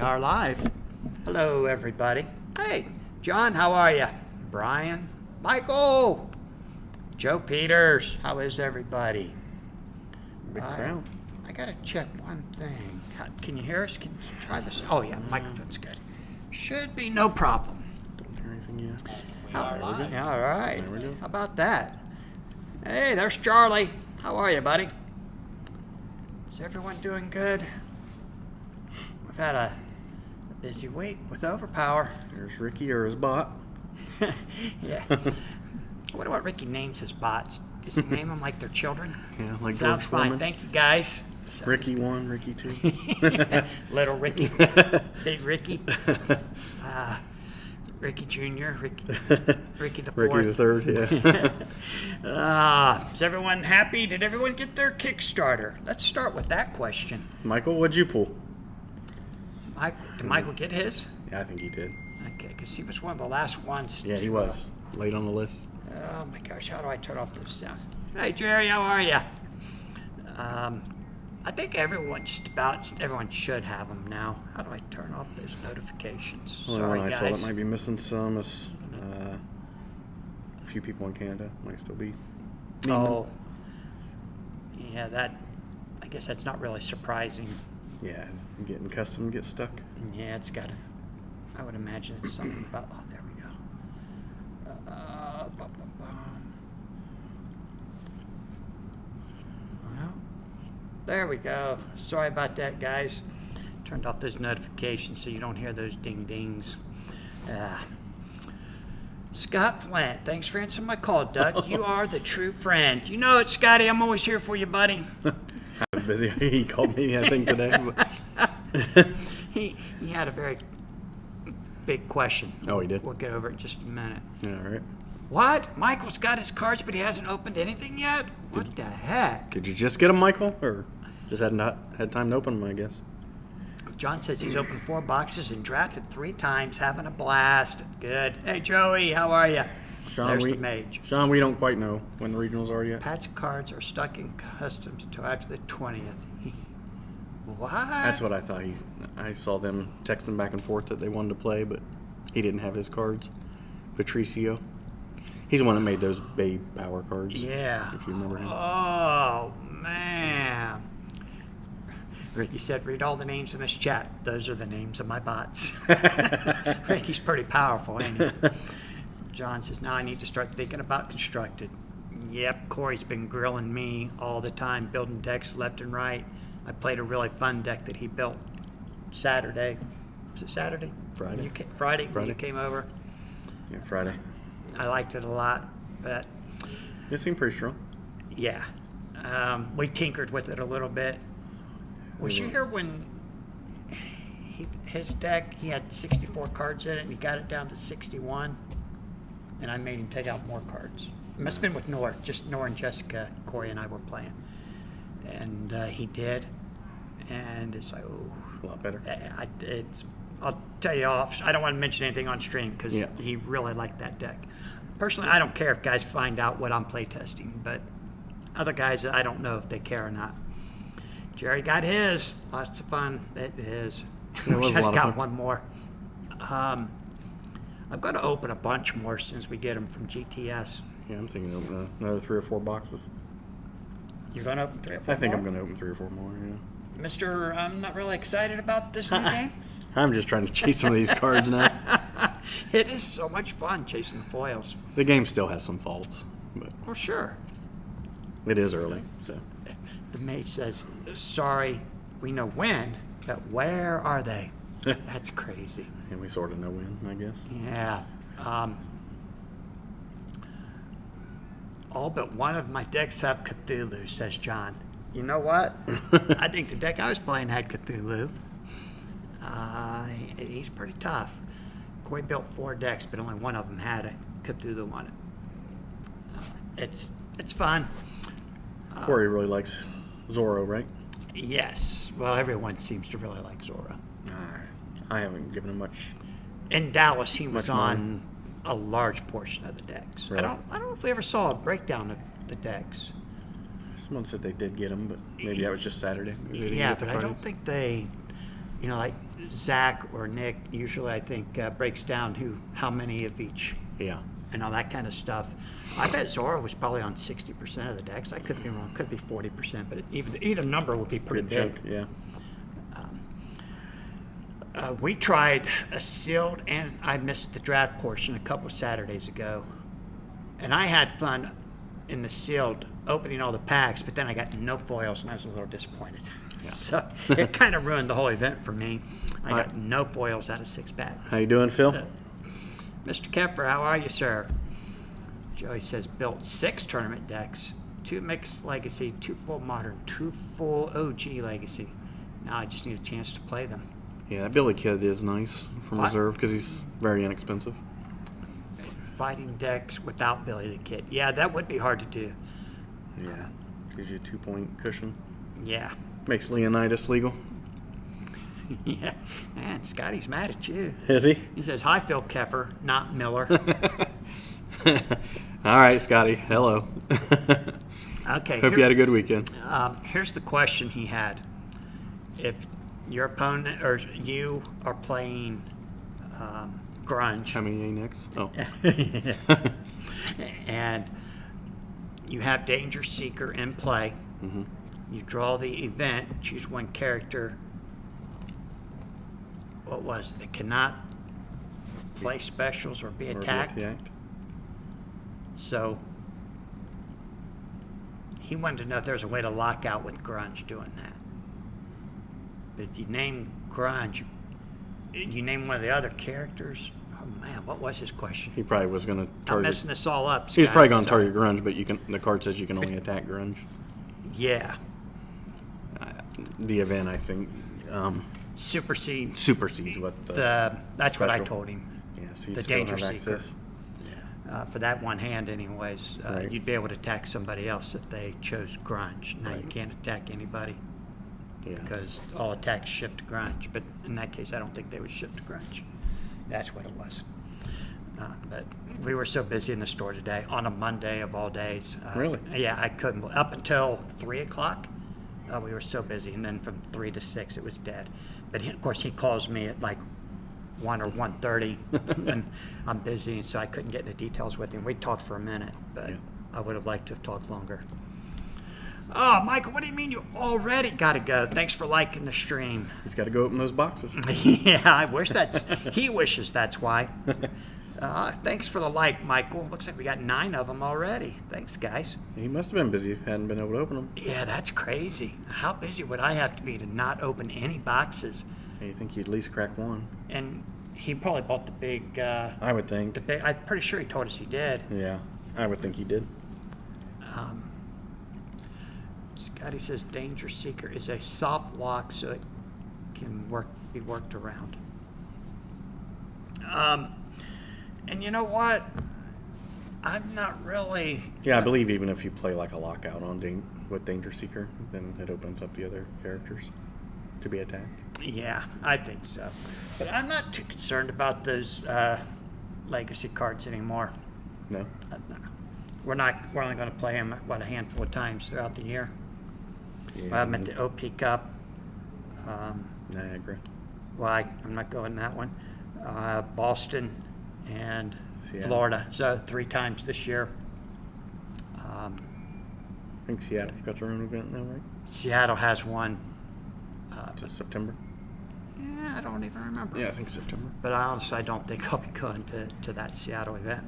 We are live. Hello, everybody. Hey, John, how are you? Brian, Michael, Joe Peters, how is everybody? Big crowd. I gotta check one thing. Can you hear us? Can you try this? Oh yeah, microphone's good. Should be no problem. Don't hear anything yet. All right. There we go. How about that? Hey, there's Charlie. How are you, buddy? Is everyone doing good? We've had a busy week with Overpower. There's Ricky or his bot. Yeah. I wonder what Ricky names his bots. Does he name them like their children? Yeah, like Sounds George fine. Foreman. Thank you, guys. Ricky 1, Ricky 2. Little Ricky. Big Ricky. Ricky Jr., Ricky the Fourth. Ricky the Third, yeah. Is everyone happy? Did everyone get their Kickstarter? Let's start with that question. Michael, what'd you pull? Did Michael get his? Yeah, I think he did. Okay, because he was one of the last ones. Yeah, he was. Late on the list. Oh my gosh, how do I turn off those sounds? Hey Jerry, how are you? I think everyone should have them now. How do I turn off those notifications? Well, Sorry, I guys. saw that might be missing some. A few people in Canada might still be. Oh, yeah, I guess that's not really surprising. Yeah, getting custom gets stuck. Yeah, it's got to, I would imagine it's something about, oh, there we go. Well, there we go. Sorry about that, guys. Turned off those notifications so you don't hear those ding dings. Scott Flint, thanks for answering my call, Doug. You are the true friend. You know it, Scotty. I'm always here for you, buddy. I was busy. He called me, I think, today. He had a very big question. Oh, he did? We'll get over it in just a minute. Yeah, all right. What? Michael's got his cards, but he hasn't opened anything yet? What the heck? Could you just get him, Michael? Or just had not had time to open them, I guess? John says he's opened 4 boxes and drafted 3 times, having a blast. Good. Hey, Joey, how are you? There's the mage. Sean, we don't quite know when the regionals are yet. Patch cards are stuck in customs until after the 20th. What? That's what I thought. I saw them texting back and forth that they wanted to play, but he didn't have his cards. Patricio. He's the one that made those Babe Power cards. Yeah. If you remember him. Oh, man. Ricky said, read all the names in this chat. Those are the names of my bots. Ricky's pretty powerful, ain't he? John says, now I need to start thinking about constructed. Yep, Corey's been grilling me all the time, building decks left and right. I played a really fun deck that he built Saturday. Was it Saturday? Friday. Friday when you came over. Yeah, Friday. I liked it a lot, but It seemed pretty strong. yeah. We tinkered with it a little bit. Was you here when his deck, he had 64 cards in it, and he got it down to 61, and I made him take out more cards. It must have been with Nora, just Nora and Jessica, Corey and I were playing. And he did, and it's like, oh. A lot better. I'll tell you off, I don't want to mention anything on stream, because he really liked that deck. Personally, I don't care if guys find out what I'm playtesting, but other guys, I don't know if they care or not. Jerry got his. Lots of fun. It is. It was Wish a lot I'd of got fun. one more. I'm going to open a bunch more as soon as we get them from GTS. Yeah, I'm thinking of opening another 3 or 4 boxes. You're going to open 3 or 4 I think more? I'm going to open 3 or 4 more, yeah. Mr. I'm not really excited about this new game. I'm just trying to chase some of these cards now. It is so much fun chasing the foils. The game still has some faults, but Well, sure. it is early, so. The mage says, sorry, we know when, but where are they? That's crazy. And we sort of know when, I guess. Yeah. All but one of my decks have Cthulhu, says John. You know what? I think the deck I was playing had Cthulhu. He's pretty tough. Corey built 4 decks, but only one of them had a Cthulhu on it. It's fun. Corey really likes Zorro, right? Yes. Well, everyone seems to really like Zora. I haven't given him much. In Dallas, he was Much on a large portion of the decks. Really? I don't know if we ever saw a breakdown of the decks. Someone said they did get him, but maybe that was just Saturday. Maybe they didn't Yeah, get the but I Friday. don't think they, like Zach or Nick usually, I think, breaks down how many of each Yeah. and all that kind of stuff. I bet Zora was probably on 60% of the decks. I could be wrong. Could be 40%, but either number would be pretty Good big. chunk. Yeah. We tried a sealed, and I missed the draft portion a couple Saturdays ago. And I had fun in the sealed, opening all the packs, but then I got no foils, and I was a little disappointed. So it kind of ruined the whole event for me. I got no foils out of 6 packs. How you doing, Phil? Mr. Kepper, how are you, sir? Joey says built 6 tournament decks, 2 mixed legacy, 2 full modern, 2 full OG legacy. Now I just need a chance to play them. Yeah, that Billy kid is nice from What? reserve because he's very inexpensive. Fighting decks without Billy the Kid. Yeah, that would be hard to do. Yeah. Gives you a 2-point cushion. Yeah. Makes Leonidas legal. Yeah. Man, Scotty's mad at you. Is he? He says, hi, Phil Keffer, not Miller. All right, Scotty. Hello. Okay. Hope you had a good weekend. Here's the question he had. If your opponent or you are playing Grunge, How many A-Nicks? Oh. and you have Danger Seeker in play, Mm-hmm. you draw the event, choose one character. What was it? It cannot play specials or be Or be attacked. attacked. So he wanted to know if there's a way to lock out with Grunge doing that. But if you name Grunge, you name one of the other characters. Oh man, what was his question? He probably was going to I'm target. messing this all up. He's Scott. probably going to Sorry. target Grunge, but you can. The card says you can only attack Grunge. Yeah, The event, I think, supersedes supersedes what the that's what I special. told him. Yeah, so you'd the still Danger have Seeker. access. For that one hand, anyways, Right. you'd be able to attack somebody else if they chose Grunge. Now you Right. can't attack anybody Yeah. because all attacks shift to Grunge. But in that case, I don't think they would shift to Grunge. That's what it was. But we were so busy in the store today on a Monday of all days. Really? Yeah, I couldn't. Up until 3 o'clock, we were so busy, and then from 3 to 6, it was dead. But of course, he calls me at like 1 or 1:30, and I'm busy, and so I couldn't get into details with him. We talked for a minute, but Yeah. I would have liked to have talked longer. Oh, Michael, what do you mean you already got to go? Thanks for liking the stream. He's got to go open those boxes. Yeah, I wish he wishes that's why. Thanks for the like, Michael. Looks like we got 9 of them already. Thanks, guys. He must have been busy if he hadn't been able to open them. Yeah, that's crazy. How busy would I have to be to not open any boxes? You think he'd at least crack one? And he probably bought the big. I would think. I'm pretty sure he told us he did. Yeah, I would think he did. Scotty says Danger Seeker is a soft lock, so it can be worked around. And you know what? I'm not really. Yeah, I believe even if you play like a lockout on with Danger Seeker, then it opens up the other characters to be attacked. Yeah, I think so. But I'm not too concerned about those legacy cards anymore. No? No. We're only going to play them a handful of times throughout the year. Yeah, I'm at the OP Cup. Niagara. Well, I'm not going that one. Boston and Seattle. Florida. So 3 times this year. I think Seattle's got their own event now, right? Seattle has one. Is it September? Yeah, I don't even remember. Yeah, I think September. But I don't think I'll be going to that Seattle event.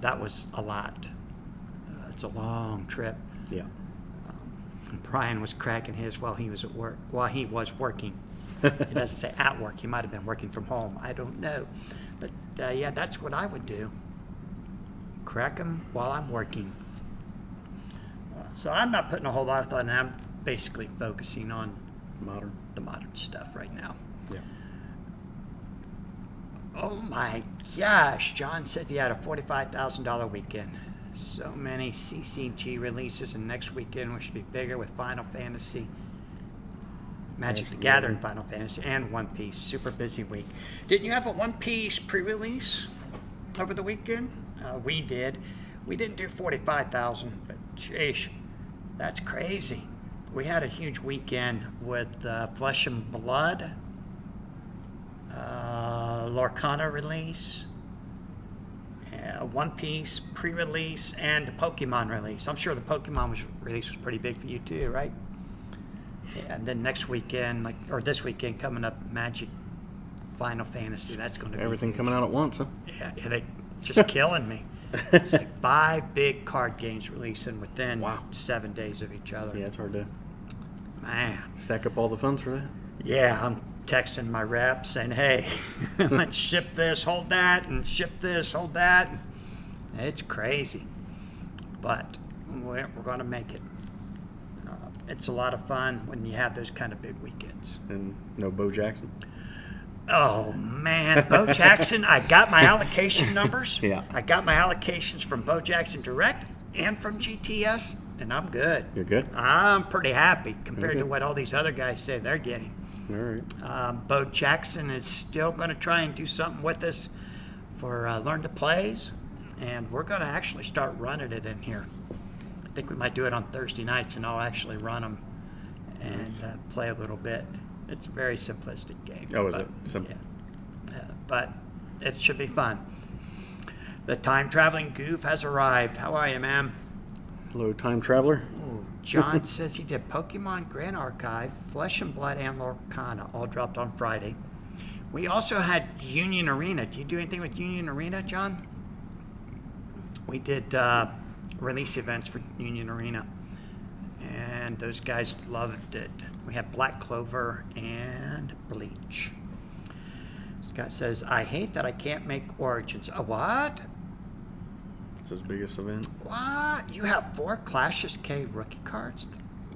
That was a lot. It's a long trip. Yeah. Brian was cracking his while he was at work. While he was working. It doesn't say at work. He might have been working from home. I don't know. But yeah, that's what I would do. Crack them while I'm working. So I'm not putting a whole lot of thought in that. I'm basically focusing on Modern. the modern stuff right now. Yeah. Oh my gosh, John said he had a $45,000 weekend. So many CCG releases, and next weekend we should be bigger with Final Fantasy, Magic the Gathering, Final Fantasy, and One Piece. Super busy week. Didn't you have a One Piece pre-release over the weekend? We did. We didn't do 45,000, but sheesh, that's crazy. We had a huge weekend with Flesh and Blood Lorcana release, One Piece pre-release, and the Pokemon release. I'm sure the Pokemon release was pretty big for you too, right? Yeah, and then next weekend, or this weekend coming up, Magic Final Fantasy. That's going to be Everything huge. coming out at once, huh? Yeah, they just killing me. It's like 5 big card games releasing within Wow. 7 days of each other. Yeah, it's hard to Man. stack up all the funds for that. Yeah, I'm texting my reps saying, hey, let's ship this, hold that, and ship this, hold that. It's crazy. But we're going to make it. It's a lot of fun when you have those kind of big weekends. And no Bo Jackson. Oh, man. Bo Jackson, I got my allocation numbers. Yeah. I got my allocations from Bo Jackson Direct and from GTS, and I'm good. You're good? I'm pretty happy compared to Okay. what all these other guys say they're getting. All right. Bo Jackson is still going to try and do something with us for Learn to Plays, and we're going to actually start running it in here. I think we might do it on Thursday nights, and I'll actually run them and play a little bit. It's a very simplistic game. Oh, is it? Simple. Yeah. But it should be fun. The time traveling goof has arrived. How are you, ma'am? Hello, time traveler. John says he did Pokemon Grand Archive, Flesh and Blood, and Lorcana, all dropped on Friday. We also had Union Arena. Do you do anything with Union Arena, John? We did release events for Union Arena, and those guys loved it. We had Black Clover and Bleach. Scott says, I hate that I can't make Origins. A what? It's his biggest event. What? You have 4 Clashes K rookie cards?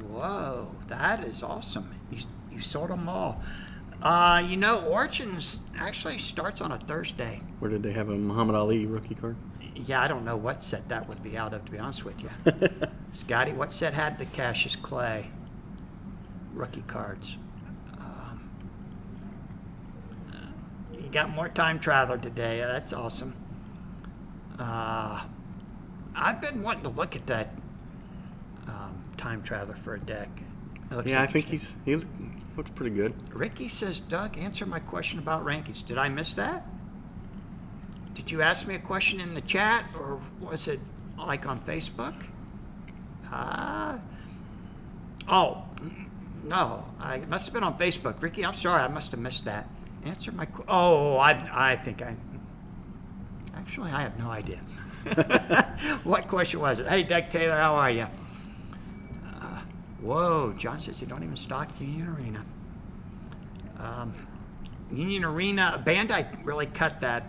Whoa, that is awesome. You sold them all. Origins actually starts on a Thursday. Where did they have a Muhammad Ali rookie card? Yeah, I don't know what set that would be out of, to be honest with you. Scotty, what set had the Cassius Clay rookie cards? You got more Time Traveler today. That's awesome. I've been wanting to look at that Time Traveler for a deck. It looks Yeah, I think interesting. he looks pretty good. Ricky says, Doug, answer my question about rankings. Did I miss that? Did you ask me a question in the chat, or was it like on Facebook? No, it must have been on Facebook. Ricky, I'm sorry, I must have missed that. Answer my I think I have no idea. What question was it? Hey, Doug Taylor, how are you? Whoa, John says you don't even stock Union Arena. Union Arena, Bandai really cut that.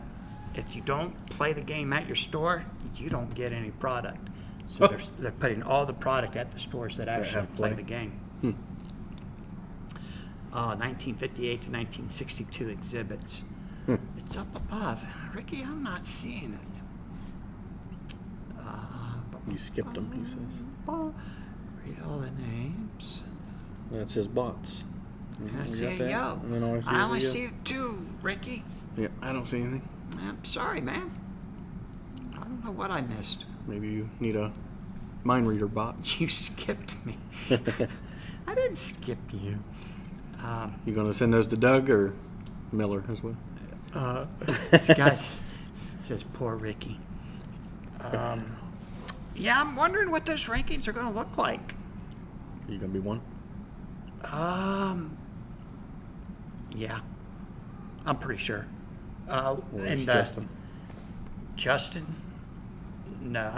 If you don't play the game at your store, you don't get any product. So they're putting all the product at the stores that actually have play play. the game. 1958 to 1962 exhibits. It's up above. Ricky, I'm not seeing it. You skipped him, he says. Read all the names. That's his bots. And I You see got a that? yo. And then all I see I is only a yo. see 2, Ricky. Yeah, I don't see anything. I'm sorry, man. I don't know what I missed. Maybe you need a mind reader bot. You skipped me. I didn't skip you. You gonna send those to Doug or Miller as well? This guy says, poor Ricky. Yeah, I'm wondering what those rankings are going to look like. You gonna be one? Yeah, I'm pretty sure. Where's Justin? Justin? No,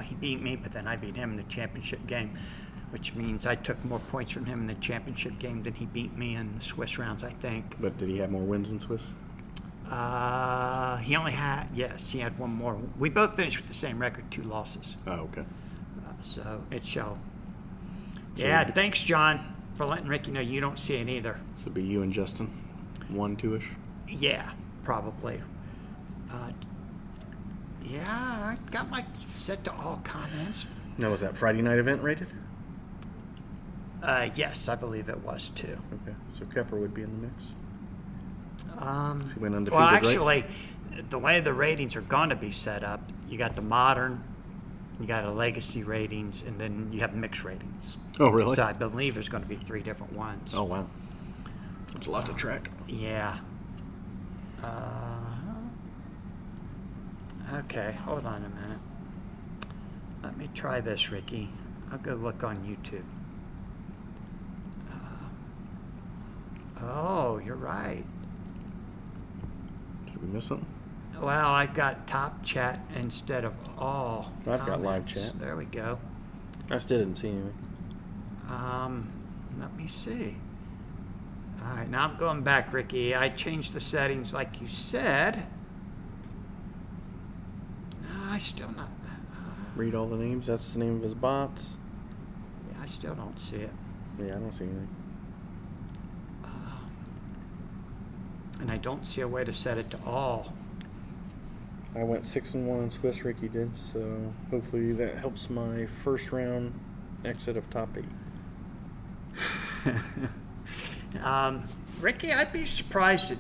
he beat me, but then I beat him in the championship game, which means I took more points from him in the championship game than he beat me in the Swiss rounds, I think. But did he have more wins than Swiss? He only had, yes, he had one more. We both finished with the same record, 2 losses. Oh, okay. So it shall. Yeah, thanks, John, for letting Ricky know you don't see it either. So it'd be you and Justin, 1-2-ish. Yeah, probably. Yeah, I got my set to all comments. Now, was that Friday night event rated? Yes, I believe it was too. Okay, so Kepper would be in the mix. He went undefeated, Well, right? actually, the way the ratings are going to be set up, you got the modern, you got a legacy ratings, and then you have mixed ratings. Oh, really? So I believe there's going to be 3 different ones. Oh, wow. That's a lot to track. Yeah. Okay, hold on a minute. Let me try this, Ricky. I'll go look on YouTube. Oh, you're right. Did we miss something? Well, I've got top chat instead of all. I've got live comments. chat. There we go. I still didn't see anything. Let me see. All right, now I'm going back, Ricky. I changed the settings like you said. No, I still not. Read all the names. That's the name of his bots. Yeah, I still don't see it. Yeah, I don't see anything. And I don't see a way to set it to all. I went 6-1 in Swiss. Ricky did, so hopefully that helps my first round exit of top 8. Ricky, I'd be surprised if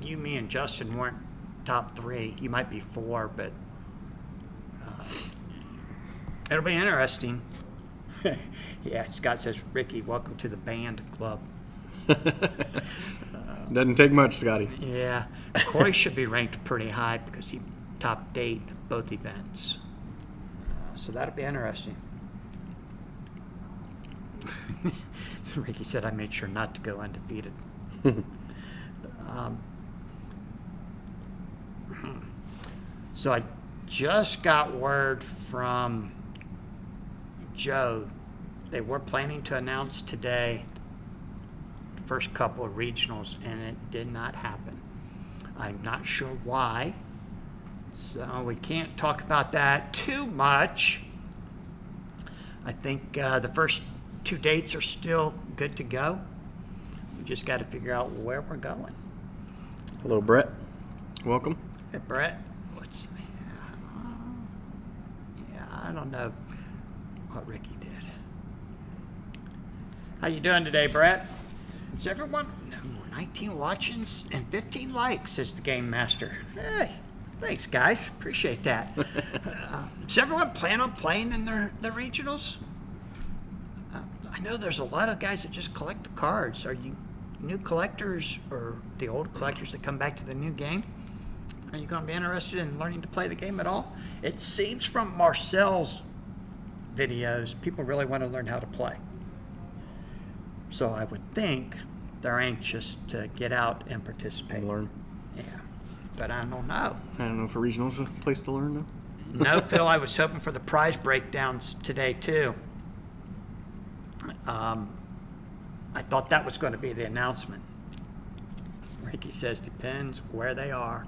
you, me, and Justin weren't top 3. You might be 4, but it'll be interesting. Yeah, Scott says, Ricky, welcome to the band club. Doesn't take much, Scotty. Yeah, Corey should be ranked pretty high because he topped 8 both events. So that'll be interesting. Ricky said I made sure not to go undefeated. So I just got word from Joe. They were planning to announce today the first couple of regionals, and it did not happen. I'm not sure why. So we can't talk about that too much. I think the first 2 dates are still good to go. We just got to figure out where we're going. Hello, Brett. Welcome. Hey, Brett. I don't know what Ricky did. How you doing today, Brett? Is everyone 19 watchings and 15 likes, says the Game Master. Hey, thanks, guys. Appreciate that. Does everyone plan on playing in the regionals? I know there's a lot of guys that just collect the cards. Are you new collectors or the old collectors that come back to the new game? Are you going to be interested in learning to play the game at all? It seems from Marcel's videos, people really want to learn how to play. So I would think they're anxious to get out and participate. And learn. Yeah, but I don't know. I don't know if a regional's a place to learn, though. No, Phil, I was hoping for the prize breakdowns today, too. I thought that was going to be the announcement. Ricky says, depends where they are.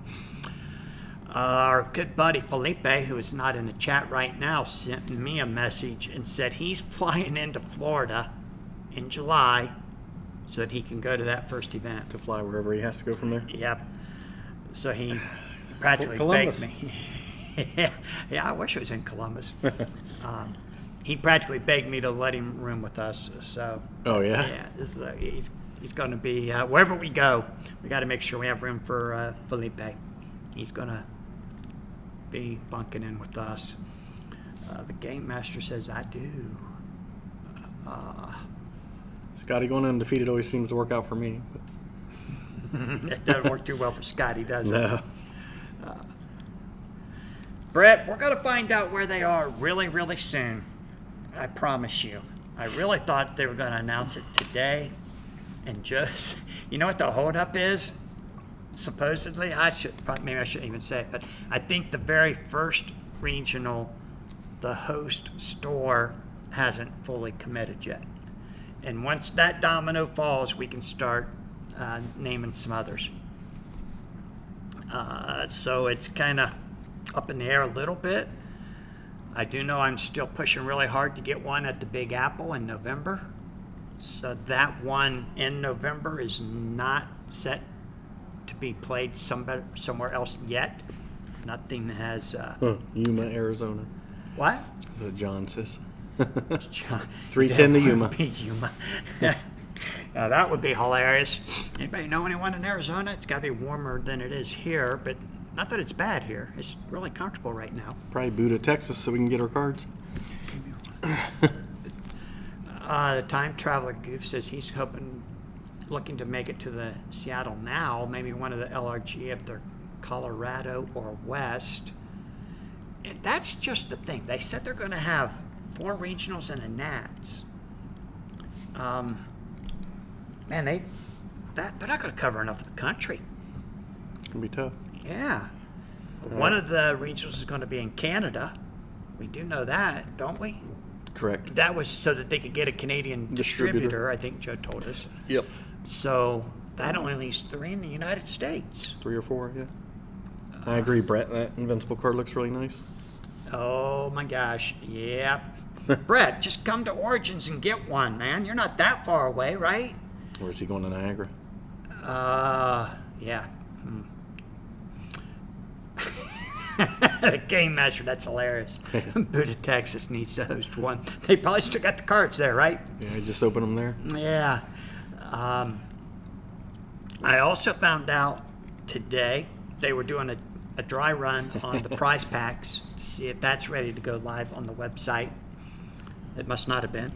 Our good buddy Felipe, who is not in the chat right now, sent me a message and said he's flying into Florida in July so that he can go to that first event. To fly wherever he has to go from there. Yep. So he practically Columbus. begged me. Yeah, I wish it was in Columbus. He practically begged me to let him room with us. So. Oh, yeah? Yeah, this is, he's going to be wherever we go. We got to make sure we have room for Felipe. He's going to be bunking in with us. The Game Master says I do. Scotty going undefeated always seems to work out for me. But. It doesn't work too well for Scotty, does it? No. Brett, we're going to find out where they are really, really soon. I promise you. I really thought they were going to announce it today. And just, you know what the holdup is? Supposedly, maybe I shouldn't even say it, but I think the very first regional, the host store hasn't fully committed yet. And once that domino falls, we can start naming some others. So it's kind of up in the air a little bit. I do know I'm still pushing really hard to get one at the Big Apple in November. So that one in November is not set to be played somewhere else yet. Nothing has... Yuma, Arizona. What? That's what John says. John, 310 to Yuma. Yuma. Now that would be hilarious. Anybody know anyone in Arizona? It's got to be warmer than it is here, but not that it's bad here. It's really comfortable right now. Probably Buda, Texas, so we can get our cards. The Time Traveler Goof says he's hoping looking to make it to the Seattle Now, maybe one of the LRG if they're Colorado or West. And that's just the thing. They said they're going to have 4 regionals and a Nats. Man, they're not going to cover enough of the country. It's gonna be tough. Yeah. One of the regionals is going to be in Canada. We do know that, don't we? Correct. That was so that they could get a Canadian distributor, I think Joe told us. Yep. So that only leaves 3 in the United States. 3 or 4, yeah. I agree, Brett. That Invincible card looks really nice. Oh my gosh, yeah. Brett, just come to Origins and get one, man. You're not that far away, right? Or is he going to Niagara? Yeah. The Game Master, that's hilarious. Buda, Texas needs to host one. They probably still got the cards there, right? Yeah, just open them there. Yeah. I also found out today they were doing a dry run on the prize packs to see if that's ready to go live on the website. It must not have been.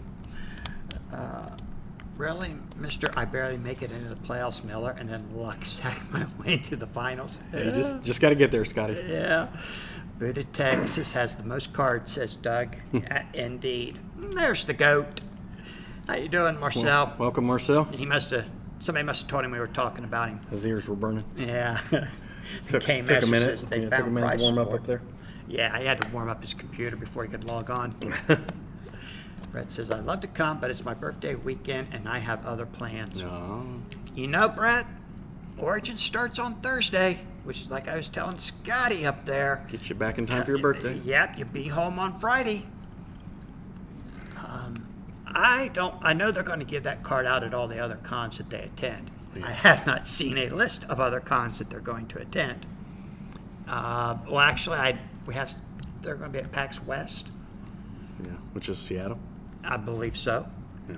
Really, Mr. I barely make it into the playoffs, Miller, and then luck sacked my way into the finals. Yeah, you just got to get there, Scotty. Yeah. Buda, Texas has the most cards, says Doug. Indeed. There's the GOAT. How you doing, Marcel? Welcome, Marcel. Somebody must have told him we were talking about him. His ears were burning. Yeah. Took a minute. Took a minute to warm up there. Yeah, I had to warm up his computer before he could log on. Brett says, I'd love to come, but it's my birthday weekend and I have other plans. No. You know, Brett, Origin starts on Thursday, which is like I was telling Scotty up there. Get you back in time for your birthday. Yep, you'll be home on Friday. I know they're going to give that card out at all the other cons that they attend. Yeah. I have not seen a list of other cons that they're going to attend. Well, actually, they're going to be at PAX West. Yeah, which is Seattle. I believe so. Yeah.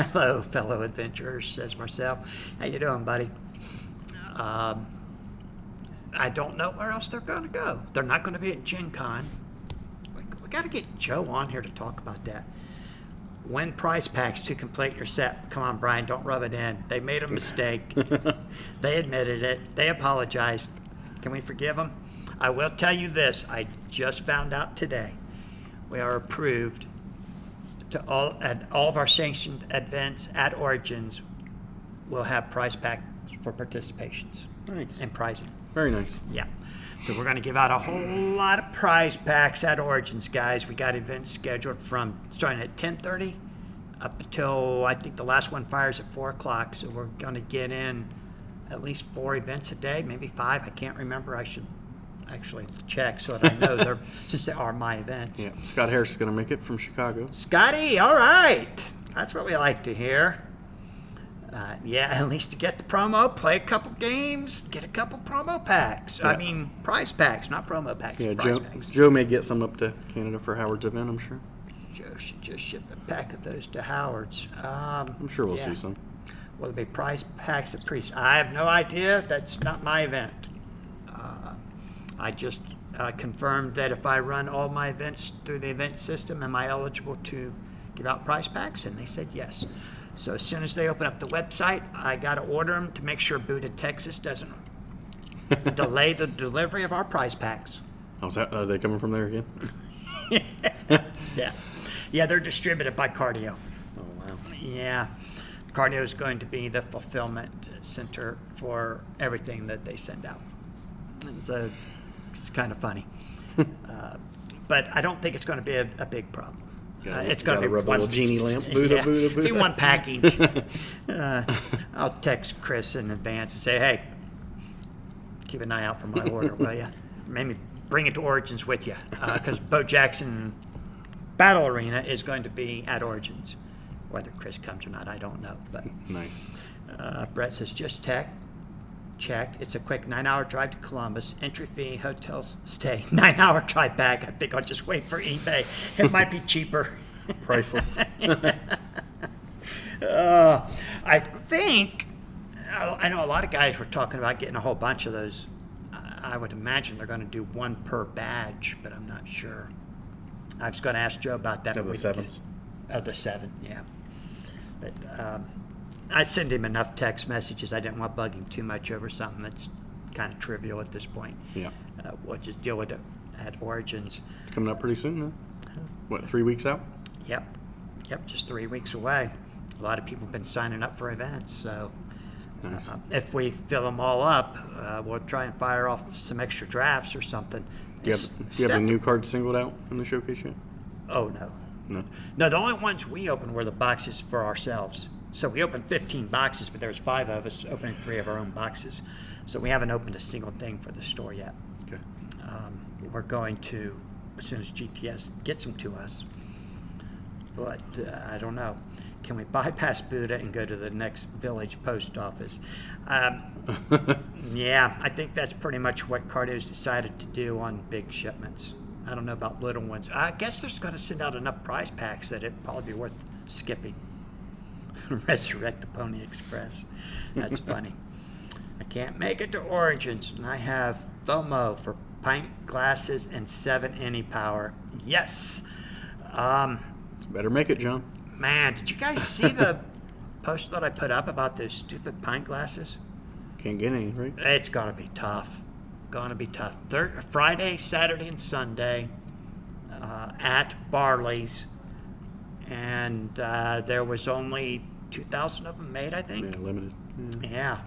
Hello, fellow adventurers, says Marcel. How you doing, buddy? I don't know where else they're going to go. They're not going to be at Gen Con. We got to get Joe on here to talk about that. Win prize packs to complete your set. Come on, Brian, don't rub it in. They made a mistake. They admitted it. They apologized. Can we forgive them? I will tell you this. I just found out today. We are approved to all of our sanctioned events at Origins will have prize packs for participations. Nice. And prizing. Very nice. Yeah. So we're going to give out a whole lot of prize packs at Origins, guys. We got events scheduled from starting at 10:30 up until I think the last one fires at 4 o'clock. So we're going to get in at least 4 events a day, maybe 5. I can't remember. I should actually check so that I know since they are my events. Yeah. Scott Harris is going to make it from Chicago. Scotty, all right. That's what we like to hear. Yeah, at least to get the promo, play a couple games, get a couple promo packs. Yeah. I mean, prize packs, not promo packs. Yeah, prize packs. Joe may get some up to Canada for Howard's event, I'm sure. Joe should just ship a pack of those to Howard's. I'm sure we'll see some. Will there be prize packs at Priest? I have no idea. That's not my event. I just confirmed that if I run all my events through the event system, am I eligible to give out prize packs? And they said yes. So as soon as they open up the website, I got to order them to make sure Buda, Texas doesn't delay the delivery of our prize packs. Oh, are they coming from there again? Yeah, they're distributed by Cardio. Oh, wow. Yeah, Cardio is going to be the fulfillment center for everything that they send out. And so it's kind of funny. But I don't think it's going to be a big problem. It's going to be rub one a little genie lamp. Buda, Buda, Buda. Be one package. I'll text Chris in advance and say, hey, keep an eye out for my order, will you? Maybe bring it to Origins with you, because Bo Jackson Battle Arena is going to be at Origins. Whether Chris comes or not, I don't know. But Nice. Brett says, just checked. It's a quick 9-hour drive to Columbus. Entry fee, hotels, stay. 9-hour drive back. I think I'll just wait for eBay. It might be cheaper. Priceless. I think, I know a lot of guys were talking about getting a whole bunch of those. I would imagine they're going to do one per badge, but I'm not sure. I was going to ask Joe about that. Of the sevens. Of the 7, yeah. But I send him enough text messages. I didn't want to bug him too much over something that's kind of trivial at this point. Yeah. We'll just deal with it at Origins. It's coming up pretty soon, huh? What, 3 weeks out? Yep, just 3 weeks away. A lot of people have been signing up for events, so Nice. if we fill them all up, we'll try and fire off some extra drafts or something. Do you have the new cards singled out in the showcase yet? Oh, no. No. No, the only ones we opened were the boxes for ourselves. So we opened 15 boxes, but there was 5 of us opening 3 of our own boxes. So we haven't opened a single thing for the store yet. Okay. We're going to, as soon as GTS gets them to us. But I don't know. Can we bypass Buddha and go to the next village post office? Yeah, I think that's pretty much what Cardio's decided to do on big shipments. I don't know about little ones. I guess they're going to send out enough prize packs that it'd probably be worth skipping. Resurrect the Pony Express. That's funny. I can't make it to Origins, and I have FOMO for pint glasses and 7 any power. Yes. Better make it, John. Man, did you guys see the post that I put up about those stupid pint glasses? Can't get any, right? It's gonna be tough. Gonna be tough. Friday, Saturday, and Sunday at Barley's, and there was only 2,000 of them made, I think. Yeah, limited. Yeah.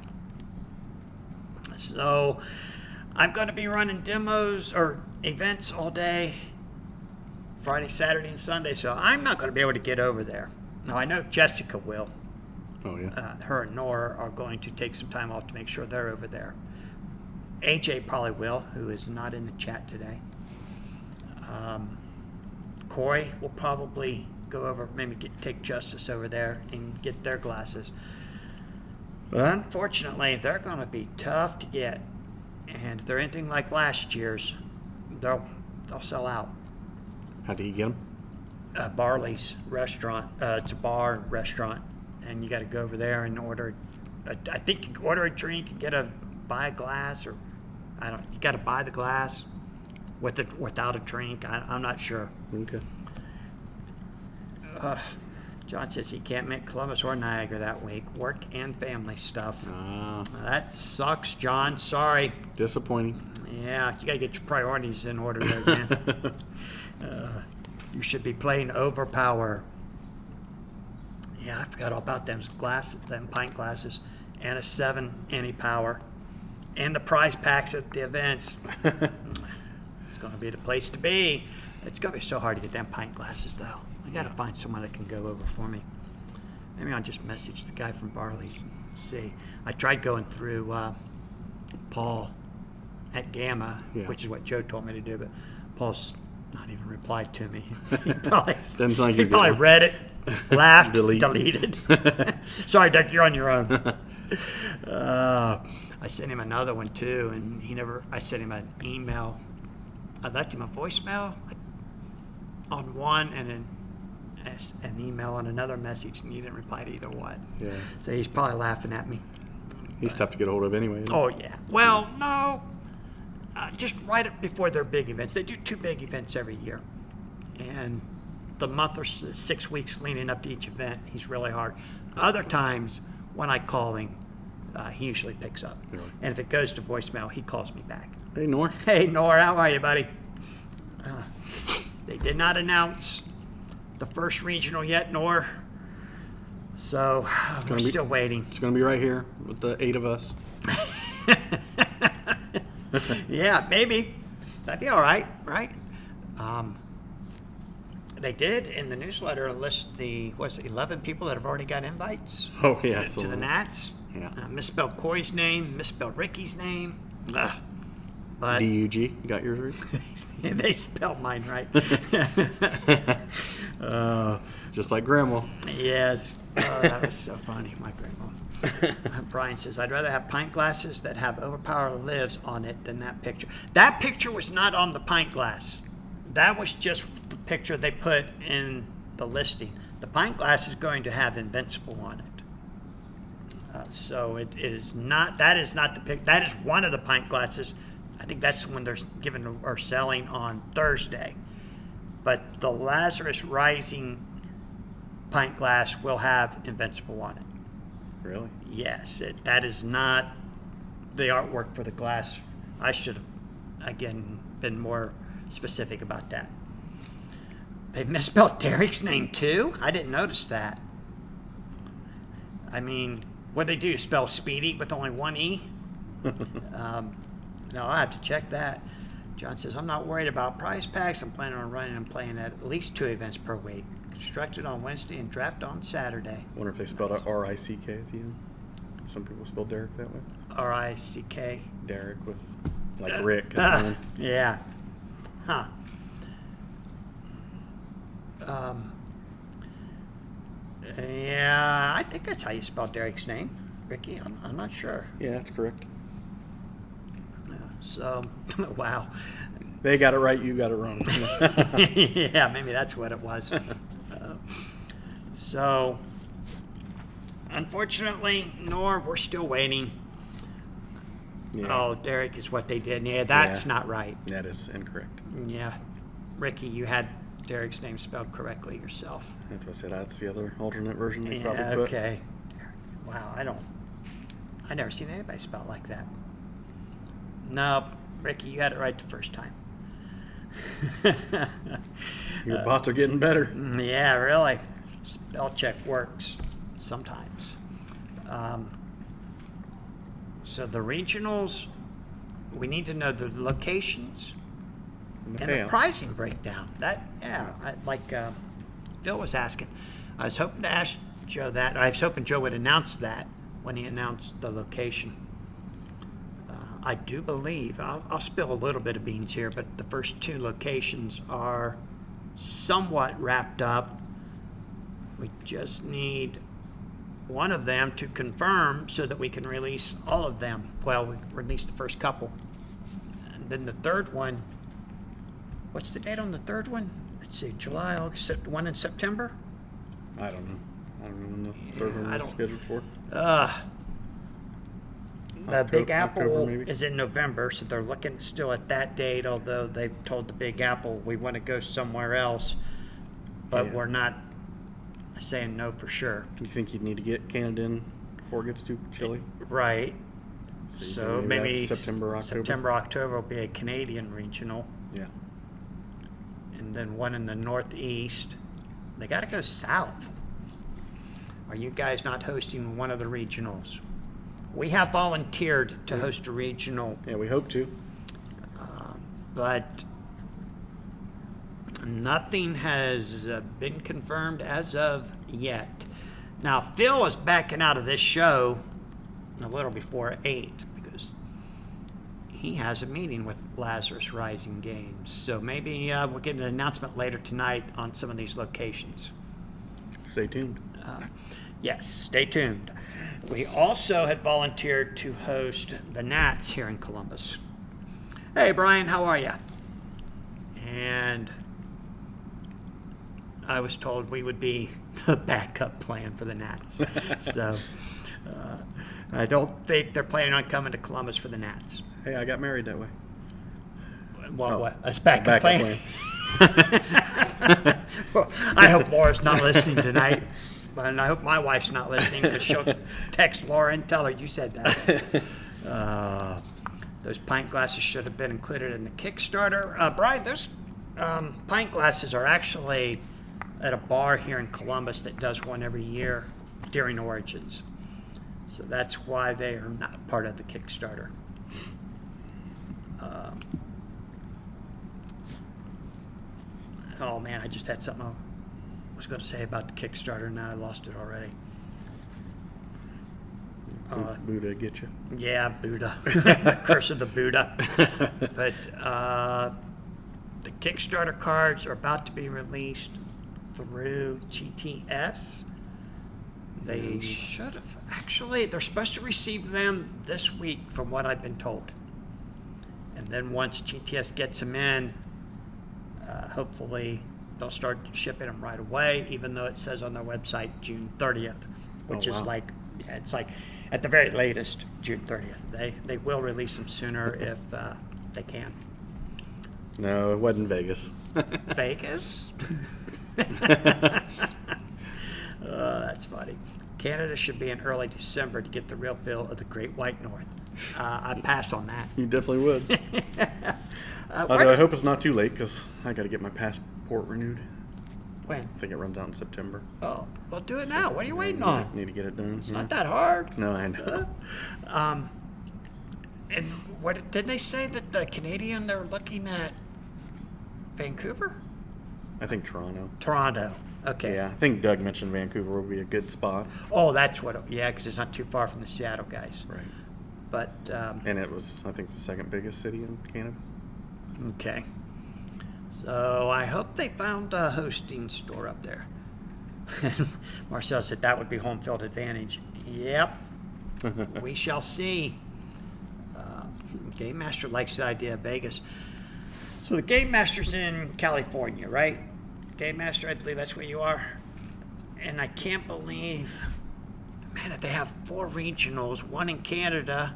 So I'm going to be running demos or events all day, Friday, Saturday, and Sunday. So I'm not going to be able to get over there. Now, I know Jessica will. Oh, yeah. Her and Nora are going to take some time off to make sure they're over there. AJ probably will, who is not in the chat today. Corey will probably go over, maybe take Justice over there and get their glasses. But unfortunately, they're going to be tough to get. And if they're anything like last year's, they'll sell out. How do you get them? Barley's restaurant. It's a bar and restaurant, and you got to go over there and order. I think you can order a drink and buy a glass, or you got to buy the glass without a drink. I'm not sure. Okay. John says he can't make Columbus or Niagara that week. Work and family stuff. That sucks, John. Sorry. Disappointing. Yeah, you got to get your priorities in order there, man. You should be playing Overpower. Yeah, I forgot all about them pint glasses, and a 7 any power, and the prize packs at the events. It's going to be the place to be. It's going to be so hard to get them pint glasses, though. I got to find someone that can go over for me. Maybe I'll just message the guy from Barley's and see. I tried going through Paul at Gamma, which is what Joe told me to do, but Paul's not even replied to me. He probably read it, laughed, deleted. Sorry, Doug, you're on your own. I sent him another one too, and I sent him an email. I left him a voicemail on one, and then an email on another message, and he didn't reply to either one. Yeah. So he's probably laughing at me. He's tough to get a hold of anyway. Oh, yeah. Well, no. Just right up before their big events. They do 2 big events every year. And the month or 6 weeks leading up to each event, he's really hard. Other times, when I call him, he usually picks up. Really? And if it goes to voicemail, he calls me back. Hey, Nor. Hey, Nor, how are you, buddy? They did not announce the first regional yet, Nor. So we're still waiting. It's going to be right here with the 8 of us. Yeah, maybe. That'd be all right, right? They did in the newsletter list the 11 people that have already got invites. Oh, yeah. To the Nats. Yeah. Misspelled Corey's name, misspelled Ricky's name. But DUG, you got yours right? They spelled mine right. Just like Grandma. Yes. That was so funny, my grandma. Brian says, I'd rather have pint glasses that have Overpower Lives on it than that picture. That picture was not on the pint glass. That was just the picture they put in the listing. The pint glass is going to have Invincible on it. So it is not, that is not the pic. That is one of the pint glasses. I think that's when they're giving or selling on Thursday. But the Lazarus Rising pint glass will have Invincible on it. Really? Yes, that is not the artwork for the glass. I should have, again, been more specific about that. They misspelled Derek's name too? I didn't notice that. I mean, what they do, spell Speedy with only one E? No, I have to check that. John says, I'm not worried about prize packs. I'm planning on running and playing at least 2 events per week. Constructed on Wednesday and draft on Saturday. Wonder if they spelled out R-I-C-K at the end. Some people spell Derek that way. R-I-C-K. Derek with, like Rick. At the end. Yeah. Huh. Yeah, I think that's how you spell Derek's name, Ricky. I'm not sure. Yeah, that's correct. So, wow. They got it right, you got it wrong. Yeah, maybe that's what it was. So, unfortunately, we're still waiting. Yeah, Oh, Derek is what they did. Yeah, that's Yeah. not right. that is incorrect. Yeah. Ricky, you had Derek's name spelled correctly yourself. That's what I said. That's the other alternate version they probably Yeah, put. okay. Wow, I never seen anybody spell it like that. No, Ricky, you had it right the first time. Your bots are getting better. Yeah, really. Spell check works sometimes. So the regionals, we need to know the locations and the payout. pricing breakdown. Phil was asking. I was hoping to ask Joe that. I was hoping Joe would announce that when he announced the location. I do believe, I'll spill a little bit of beans here, but the first 2 locations are somewhat wrapped up. We just need one of them to confirm so that we can release all of them. Well, we released the first couple. And then the third one, what's the date on the third one? Let's see, July, August, one in September? I don't know. I don't know when the third one I is don't- scheduled for. The Big Apple October, maybe? is in November, so they're looking still at that date, although they've told the Big Apple we want to go somewhere else, but Yeah. we're not saying no for sure. You think you'd need to get Canada in before it gets too chilly? Right. you So think maybe that's September, October? September, October will be a Canadian regional, Yeah. and then one in the Northeast. They got to go south. Are you guys not hosting one of the regionals? We have volunteered to host a regional, Yeah, we hope to. but nothing has been confirmed as of yet. Now, Phil is backing out of this show a little before 8 because he has a meeting with Lazarus Rising Games. So maybe we'll get an announcement later tonight on some of these locations. Stay tuned. Yes, stay tuned. We also had volunteered to host the Nats here in Columbus. Hey, Brian, how are you? And I was told we would be the backup plan for the Nats. So I don't think they're planning on coming to Columbus for the Nats. Hey, I got married that way. What? A backup plan? plan. Well, I hope Laura's not listening tonight. And I hope my wife's not listening because she'll text Laura and tell her you said that. Those pint glasses should have been included in the Kickstarter. Brian, those pint glasses are actually at a bar here in Columbus that does one every year during Origins. So that's why they are not part of the Kickstarter. Oh man, I just had something I was going to say about the Kickstarter. Now I lost it already. Buddha get you. Yeah, Buddha. The curse of the Buddha. But the Kickstarter cards are about to be released through GTS. They should have. Actually, they're supposed to receive them this week from what I've been told. And then once GTS gets them in, hopefully they'll start shipping them right away, even though it says on their website June 30th, which is wow. like, yeah, it's like at the very latest June 30th. They will release them sooner if they can. No, it wasn't Vegas. Vegas? That's funny. Canada should be in early December to get the real feel of the Great White North. I pass on that. You definitely would. Although I hope it's not too late because I got to get my passport renewed. When? I think it runs out in September. Oh, well, do it now. What are you waiting I on? need to get it done. It's not that hard. No, I know. And what did they say that the Canadian they're looking at? Vancouver? I think Toronto. Toronto. Okay. Yeah, I think Doug mentioned Vancouver would be a good spot. Oh, that's what. Yeah, because it's not too far from the Seattle guys. Right. But And it was, I think, the second biggest city in Canada. okay. So I hope they found a hosting store up there. Marcel said that would be home field advantage. Yep. We shall see. Game Master likes the idea of Vegas. So the Game Master's in California, right? Game Master, I believe that's where you are. And I can't believe, man, if they have 4 regionals, one in Canada,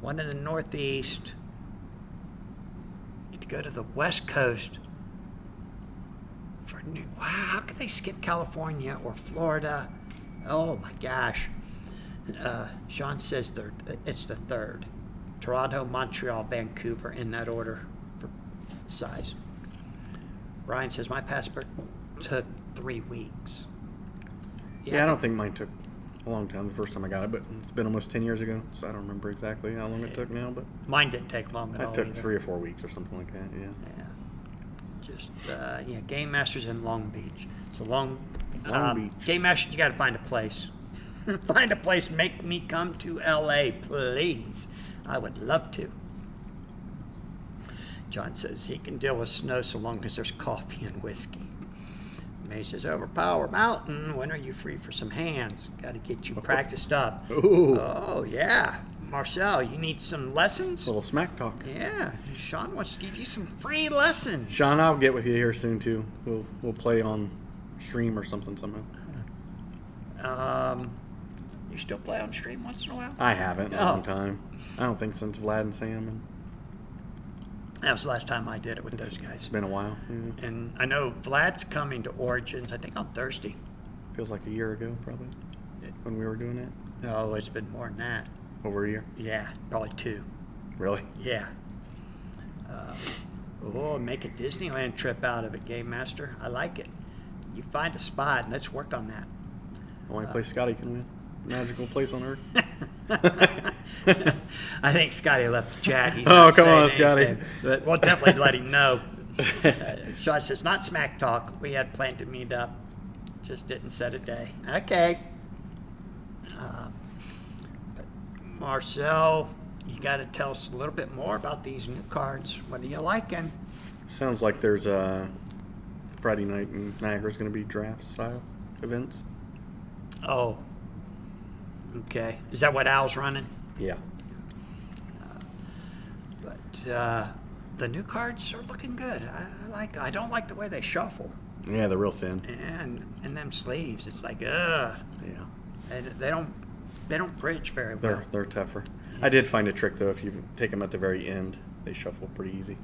one in the Northeast. To go to the West Coast for new. Wow, how could they skip California or Florida? Oh my gosh. Sean says it's the 3rd. Toronto, Montreal, Vancouver in that order for size. Brian says my passport took 3 weeks. Yeah, I don't think mine took a long time the first time I got it, but it's been almost 10 years ago, so I don't remember exactly how long it took now, but Mine didn't take long at all. it took either. 3 or 4 weeks or something like that, yeah. Yeah. Just yeah, Game Masters in Long Beach. So Long Beach. Game Masters, you got to find a place. Find a place. Make me come to L.A., please. I would love to. John says he can deal with snow so long as there's coffee and whiskey. May says, Overpower Mountain, when are you free for some hands? Got to get you practiced up. Ooh. Oh, yeah. Marcel, you need some lessons? A little smack talk. Yeah. Sean wants to give you some free lessons. Sean, I'll get with you here soon too. We'll play on stream or something somehow. You still play on stream once in a while? I haven't in a Oh. long time. I don't think since Vlad and Sam, and That was the last time I did it with those it's guys. been a while. Yeah. And I know Vlad's coming to Origins, I think on Thursday. Feels like a year ago probably when we were doing it. No, it's been more than that. Over a year. Yeah, probably 2. Really? Yeah. Make a Disneyland trip out of it, Game Master. I like it. You find a spot and let's work on that. Only place Scotty can win. Magical place on earth. I think Scotty left the chat. He's Oh, not come on, saying Scotty. anything, but we'll definitely let him know. Sean says, not smack talk. We had planned to meet up. Just didn't set a day. Okay. But Marcel, you got to tell us a little bit more about these new cards. What are you liking? Sounds like there's a Friday night in Niagara's going to be draft style events. Oh. Okay. Is that what Al's running? Yeah. But the new cards are looking good. I don't like the way they shuffle. Yeah, they're real thin. And them sleeves, it's like, ugh. Yeah. They don't bridge very well. They're tougher. I did find a trick though. If you take them at the very end, they shuffle pretty easy.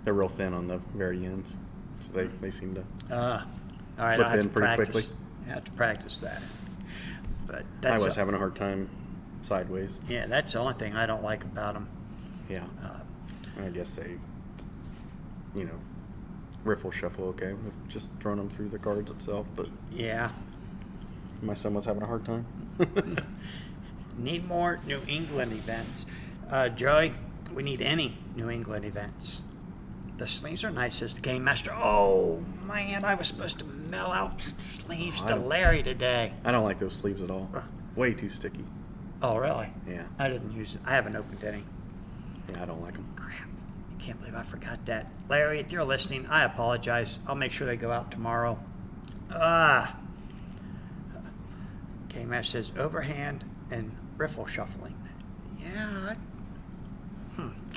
They're real thin on the very ends, so they seem to. All right, Flip I have in to pretty practice. quickly. I have to practice that. But I that's was having a hard time sideways. yeah, that's the only thing I don't like about them. Yeah. I guess they, riffle shuffle okay with just throwing them through the cards itself, but Yeah, my son was having a hard time. need more New England events. Joey, we need any New England events. The sleeves are nice, says the Game Master. Oh man, I was supposed to mail out sleeves Oh, I to don't- Larry today. I don't like those sleeves at all. Way too sticky. Oh really? Yeah. I didn't use it. I haven't opened any. Yeah, I don't like them. Crap. I can't believe I forgot that. Larry, if you're listening, I apologize. I'll make sure they go out tomorrow. K-Mash says overhand and riffle shuffling. Yeah.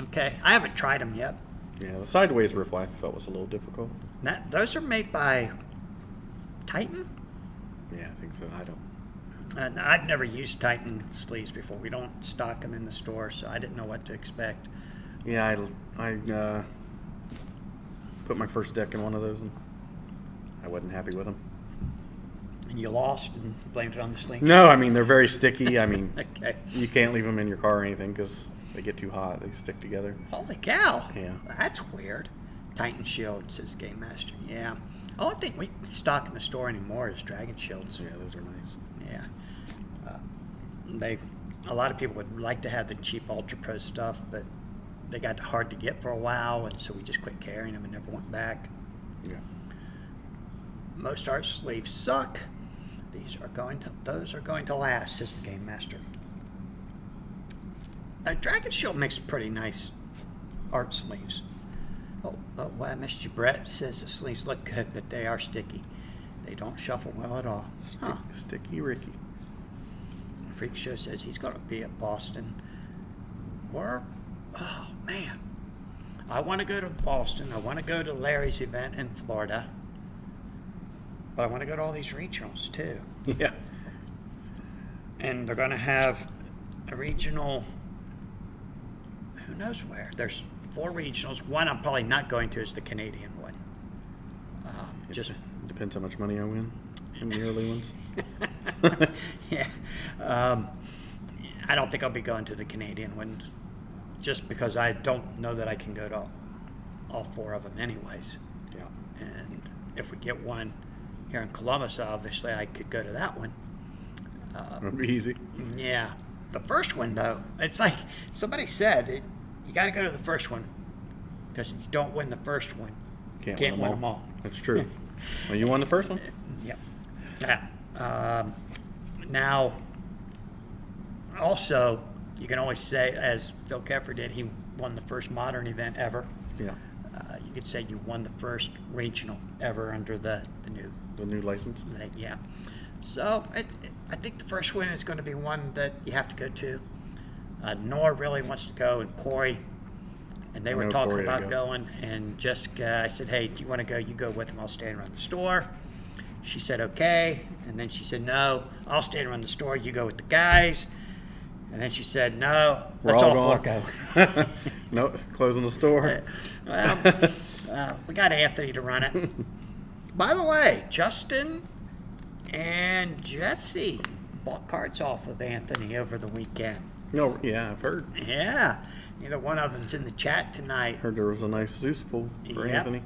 Okay. I haven't tried them yet. Yeah, the sideways riffle I felt was a little difficult. Those are made by Titan? Yeah, I think so. I don't. And I've never used Titan sleeves before. We don't stock them in the store, so I didn't know what to expect. Yeah, I put my first deck in one of those, and I wasn't happy with them. And you lost and blamed it on the slingshot? No, I mean, they're very sticky. I mean, Okay. you can't leave them in your car or anything because they get too hot. They stick together. Holy cow. Yeah. That's weird. Titan Shield, says Game Master. Yeah. Only thing we stock in the store anymore is Dragon Shields. Yeah, those are nice. Yeah. A lot of people would like to have the cheap Ultra Pro stuff, but they got hard to get for a while, and so we just quit carrying them and never went back. Yeah. Most art sleeves suck. Those are going to last, says the Game Master. Dragon Shield makes pretty nice art sleeves. Oh, well, I missed you. Brett says the sleeves look good, but they are sticky. They don't shuffle well at all. Huh. Sticky Ricky. Freak Show says he's going to be at Boston. Oh, man. I want to go to Boston. I want to go to Larry's event in Florida. But I want to go to all these regionals, too. Yeah. And they're going to have a regional, who knows where. There's 4 regionals. One I'm probably not going to is the Canadian one. Just Depends how much money I win in the early ones. yeah. I don't think I'll be going to the Canadian one just because I don't know that I can go to all 4 of them anyways. Yeah. And if we get one here in Columbus, obviously I could go to that one. It'll be easy. Yeah. The first one, though, it's like somebody said, you got to go to the first one because if you don't win the first one, Can't win win them all. That's true. Well, you won the first one. Yep. Yeah. Now, also, you can always say, as Phil Keffer did, he won the first modern event ever. Yeah. You could say you won the first regional ever under the new license. yeah. So I think the first one is going to be one that you have to go to. Nor really wants to go, and Corey, and they were know talking Corey about to go. going. And Jessica, I said, hey, do you want to go? You go with them. I'll stand around the store. She said, okay. And then she said, no, I'll stand around the store. You go with the guys. And then she said, no, let's all 4 go. No, closing the store. Well, we got Anthony to run it. By the way, Justin and Jesse bought cards off of Anthony over the weekend. No, yeah, I've heard. Yeah. Either one of them's in the chat tonight. Heard there was a nice Zeus pull for Yep. Anthony.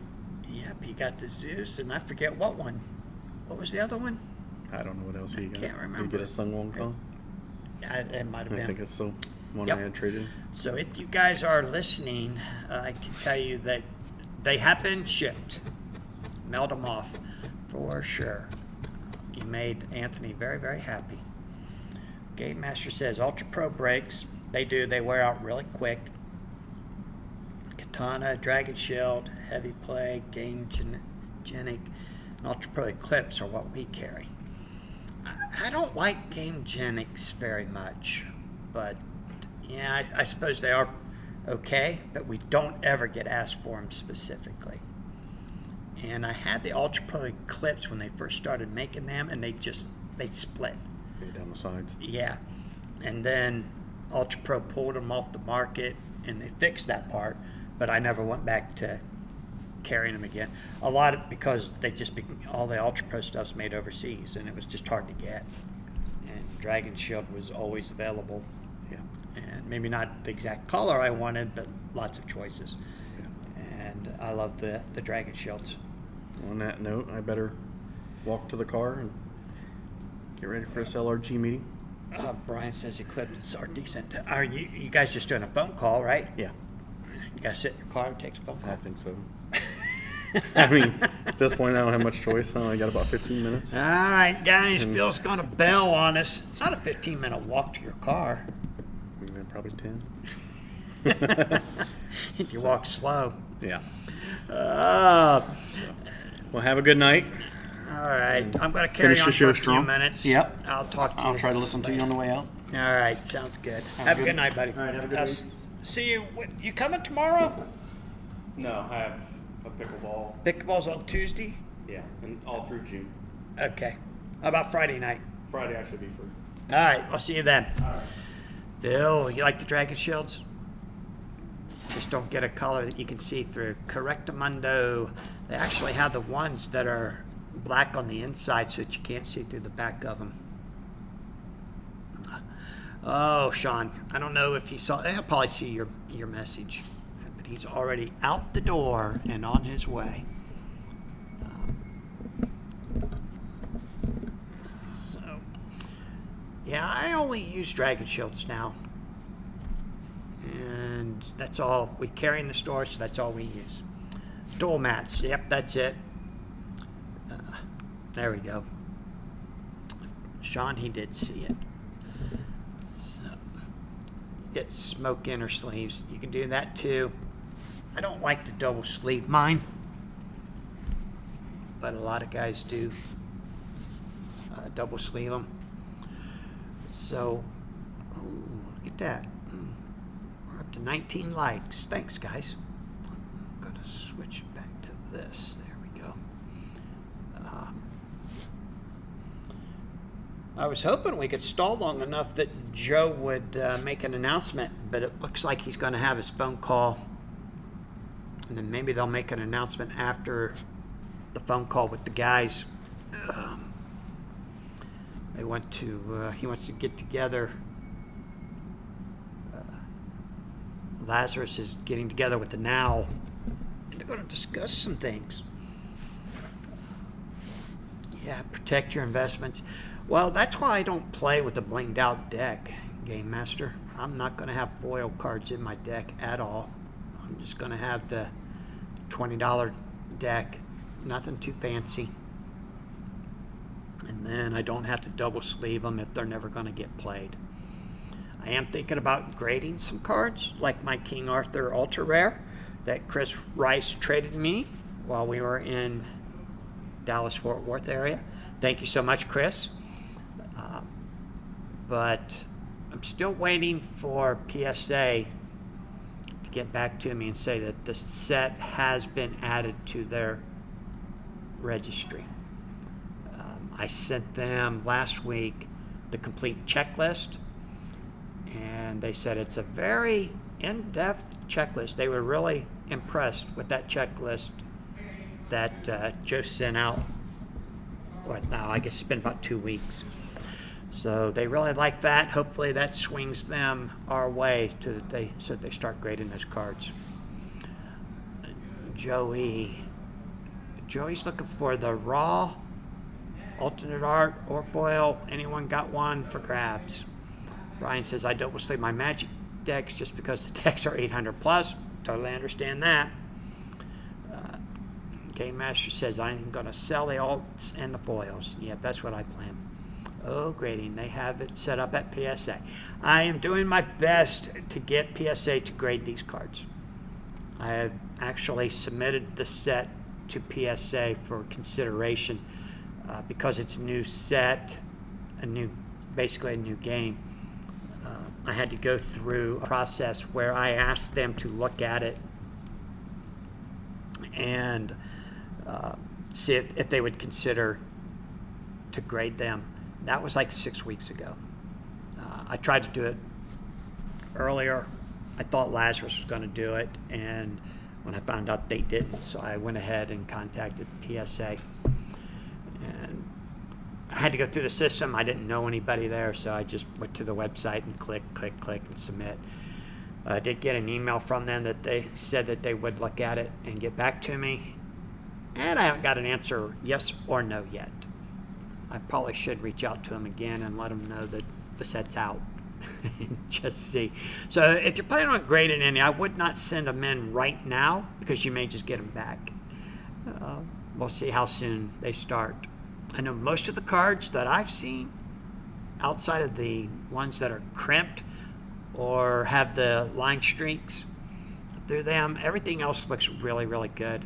Yep, he got the Zeus, and I forget what one. What was the other one? I don't know what else he got. can't Did remember. he get a Sun Wukong? It might have I been. think it's the one Yep. I had traded. So if you guys are listening, I can tell you that they have been shipped. Mailed them off for sure. You made Anthony very, very happy. Game Master says Ultra Pro brakes. They do. They wear out really quick. Katana, Dragon Shield, Heavy Play, Game Genic, and Ultra Pro Eclipse are what we carry. I don't like Game Genics very much, but yeah, I suppose they are okay, but we don't ever get asked for them specifically. And I had the Ultra Pro Eclipse when they first started making them, and they'd split. Yeah, down the sides. Yeah. And then Ultra Pro pulled them off the market, and they fixed that part, but I never went back to carrying them again. A lot of because all the Ultra Pro stuff's made overseas, and it was just hard to get. And Dragon Shield was always available. Yeah. And maybe not the exact color I wanted, but lots of choices. Yeah. And I love the Dragon Shields. On that note, I better walk to the car and get ready for this LRG meeting. Brian says Eclipse are decent. Are you guys just doing a phone call, right? Yeah, You guys sit in your car and take a phone call? I think so. I mean, at this point, I don't have much choice. I only got about 15 minutes. All right, guys. Phil's going to bail on us. It's not a 15-minute walk to your car. Probably 10. You walk slow. Yeah. Uh, Well, have a good night. all right. I'm going to carry Finish on the for show a few strong. minutes. Yep. I'll talk to you. I'll try to listen to you on the way out. All right. Sounds good. Have a good night, buddy. All right, have a good I'll see you. You coming tomorrow? No, I have a pickleball. Pickleball's on Tuesday? Yeah, and all through June. Okay. How about Friday night? Friday, I should be free. All right. I'll see you then. Phil, you like the Dragon Shields? Just don't get a color that you can see through. Correctamundo. They actually have the ones that are black on the inside so that you can't see through the back of them. Oh, Sean, I don't know if he saw. He'll probably see your message, but he's already out the door and on his way. So, yeah, I only use Dragon Shields now, and that's all we carry in the store. So that's all we use. Dual mats. Yep, that's it. There we go. Sean, he did see it. Get smoke inner sleeves. You can do that too. I don't like to double sleeve mine, but a lot of guys do double sleeve them. So, look at that. We're up to 19 likes. Thanks, guys. I'm going to switch back to this. There we go. I was hoping we could stall long enough that Joe would make an announcement, but it looks like he's going to have his phone call, and then maybe they'll make an announcement after the phone call with the guys. He wants to get together. Lazarus is getting together with the Now, and they're going to discuss some things. Yeah, protect your investments. Well, that's why I don't play with the blinged out deck, Game Master. I'm not going to have foil cards in my deck at all. I'm just going to have the $20 deck, nothing too fancy. And then I don't have to double sleeve them if they're never going to get played. I am thinking about grading some cards, like my King Arthur Ultra Rare that Chris Rice traded me while we were in Dallas-Fort Worth area. Thank you so much, Chris. But I'm still waiting for PSA to get back to me and say that the set has been added to their registry. I sent them last week the complete checklist, and they said it's a very in-depth checklist. They were really impressed with that checklist that Joe sent out. I guess it's been about 2 weeks. So they really like that. Hopefully that swings them our way so that they start grading those cards. Joey's looking for the raw alternate art or foil. Anyone got one for grabs? Brian says, I double sleeve my Magic decks just because the decks are 800 plus. Totally understand that. Game Master says, I'm going to sell the alts and the foils. Yep, that's what I plan. Oh, grading. They have it set up at PSA. I am doing my best to get PSA to grade these cards. I have actually submitted the set to PSA for consideration because it's a new set, basically a new game. I had to go through a process where I asked them to look at it and see if they would consider to grade them. That was like 6 weeks ago. I tried to do it earlier. I thought Lazarus was going to do it, and when I found out they didn't, so I went ahead and contacted PSA. And I had to go through the system. I didn't know anybody there, so I just went to the website and click, and submit. I did get an email from them that they said that they would look at it and get back to me. And I haven't got an answer yes or no yet. I probably should reach out to them again and let them know that the set's out. Just see. So if you're planning on grading any, I would not send them in right now because you may just get them back. We'll see how soon they start. I know most of the cards that I've seen, outside of the ones that are crimped or have the line streaks through them, everything else looks really, really good.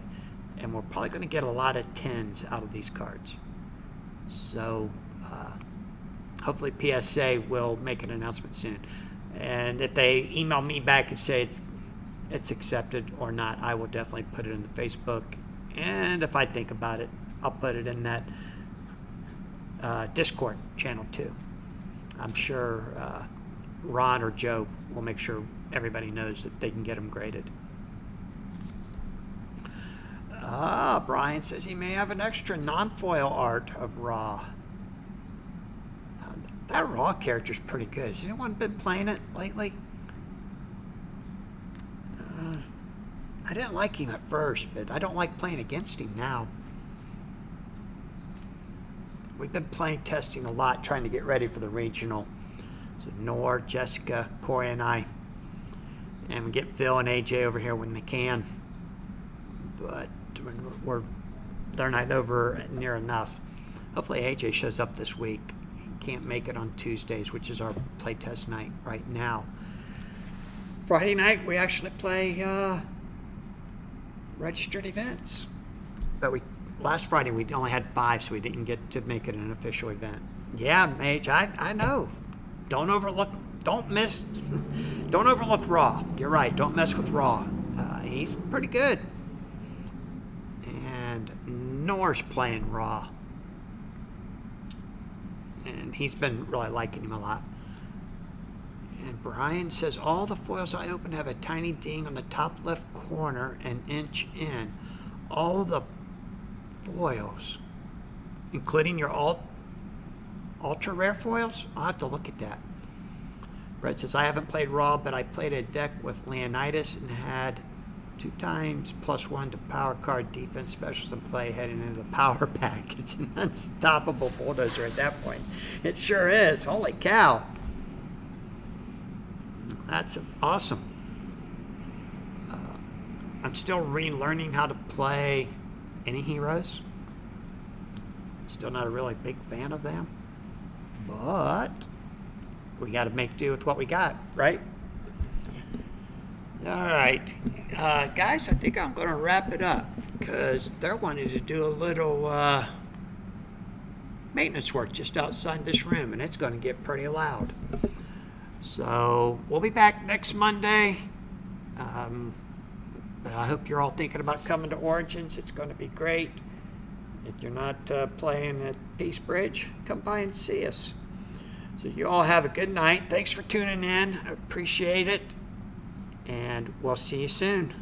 And we're probably going to get a lot of 10s out of these cards. So hopefully PSA will make an announcement soon. And if they email me back and say it's accepted or not, I will definitely put it in the Facebook. And if I think about it, I'll put it in that Discord channel too. I'm sure Ron or Joe will make sure everybody knows that they can get them graded. Brian says he may have an extra non-foil art of Ra. That Ra character's pretty good. Has anyone been playing it lately? I didn't like him at first, but I don't like playing against him now. We've been testing a lot, trying to get ready for the regional. So Nor, Jessica, Corey, and I. And we get Phil and AJ over here when they can. But they're not over near enough. Hopefully AJ shows up this week. He can't make it on Tuesdays, which is our playtest night right now. Friday night we actually play registered events. But last Friday we only had 5, so we didn't get to make it an official event. Yeah, Mage, I know. Don't overlook Ra. You're right. Don't mess with Ra. He's pretty good. And Nor's playing Ra. And he's been really liking him a lot. And Brian says, all the foils I open have a tiny ding on the top left corner an inch in. All the foils, including your ultra rare foils? I'll have to look at that. Brett says, I haven't played Ra, but I played a deck with Leonidas and had 2 times +1 to power card defense specials in play heading into the power pack. It's an unstoppable bulldozer at that point. It sure is. Holy cow. That's awesome. I'm still relearning how to play any heroes. Still not a really big fan of them. But we got to make do with what we got, right? All right. Guys, I think I'm going to wrap it up because they're wanting to do a little maintenance work just outside this room, and it's going to get pretty loud. So we'll be back next Monday. But I hope you're all thinking about coming to Origins. It's going to be great. If you're not playing at Peace Bridge, come by and see us. So you all have a good night. Thanks for tuning in. I appreciate it. And we'll see you soon.